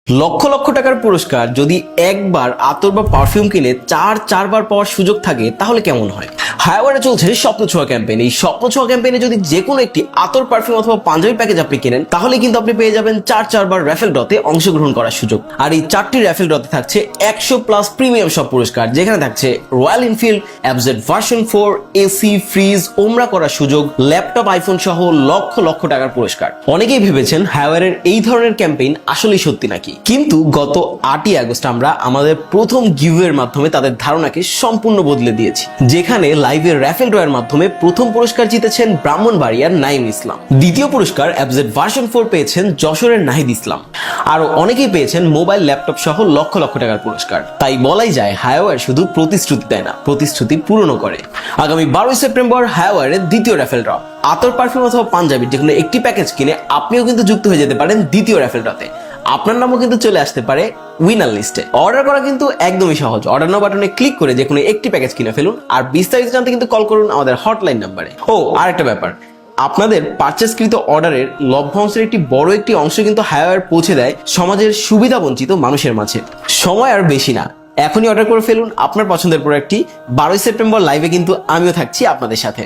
লক্ষ লক্ষ টাকার পুরস্কার যদি একবার আতর বা পারফিউম কিনে চারবার পাওয়ার সুযোগ থাকে তাহলে কেমন হয়? হায়াওয়ারে চলছে স্বপ্ন ছোঁয়া ক্যাম্পেইন। এই স্বপ্ন ছোঁয়া ক্যাম্পেইনে যদি যে কোনো একটি আতর, পারফিউম অথবা পাঞ্জাবি প্যাকেজ আপনি কেনেন তাহলে কিন্তু আপনি পেয়ে যাবেন চারবার র্যাফেল ড্রতে অংশগ্রহণ করার সুযোগ। আর এই 4টি র্যাফেল ড্রতে থাকছে 100+ প্রিমিয়াম সব পুরস্কার, যেখানে থাকছে royal Enfield FZ version 4, AC, fridge, ওমরা করার সুযোগ, ল্যাপটপ, আইফোন সহ লক্ষ লক্ষ টাকার পুরস্কার। অনেকেই ভেবেছেন হায়াওয়ারের এই ধরনের ক্যাম্পেইন আসলেই সত্যি নাকি, কিন্তু গত 8ই আগস্ট আমরা আমাদের প্রথম গিভওয়ের মাধ্যমে তাদের ধারণাকে সম্পূর্ণ বদলে দিয়েছি, যেখানে লাইভের র্যাফেল ড্রয়ের মাধ্যমে প্রথম পুরস্কার জিতেছেন ব্রাহ্মণবাড়িয়ার নাইম ইসলাম, দ্বিতীয় পুরস্কার এফজেড ভার্সন 4 পেয়েছেন যশোরের নাহিদ ইসলাম, আরো অনেকেই পেয়েছেন মোবাইল, ল্যাপটপ সহ লক্ষ লক্ষ টাকার পুরস্কার। তাই বলাই যায় হায়াওয়ার শুধু প্রতিশ্রুতি দেয় না, প্রতিশ্রুতি পূরণ করে। আগামী 12ই সেপ্টেম্বর হায়াওয়ারের দ্বিতীয় র্যাফেল ড্র। আতর, পারফিউম অথবা পাঞ্জাবির যে কোনো একটি প্যাকেজ কিনে আপনিও কিন্তু যুক্ত হয়ে যেতে পারেন দ্বিতীয় র্যাফেল ড্রতে। আপনার নামও কিন্তু চলে আসতে পারে উইনার লিস্টে। অর্ডার করা কিন্তু একদমই সহজ। অর্ডার নাও বাটনে ক্লিক করে যে কোনো একটি প্যাকেজ কিনে ফেলুন, আর বিস্তারিত জানতে কিন্তু কল করুন আমাদের হটলাইন নাম্বারে। আর একটা ব্যাপার, আপনাদের পারচেসকৃত অর্ডারের লভ্যাংশের একটি বড় একটি অংশ কিন্তু হায়াওয়ার পৌঁছে দেয় সমাজের সুবিধা বঞ্চিত মানুষের মাঝে। সময় আর বেশি না, এখনই অর্ডার করে ফেলুন আপনার পছন্দের প্রোডাক্টটি। 12ই সেপ্টেম্বর লাইভে কিন্তু আমিও থাকছি আপনাদের সাথে।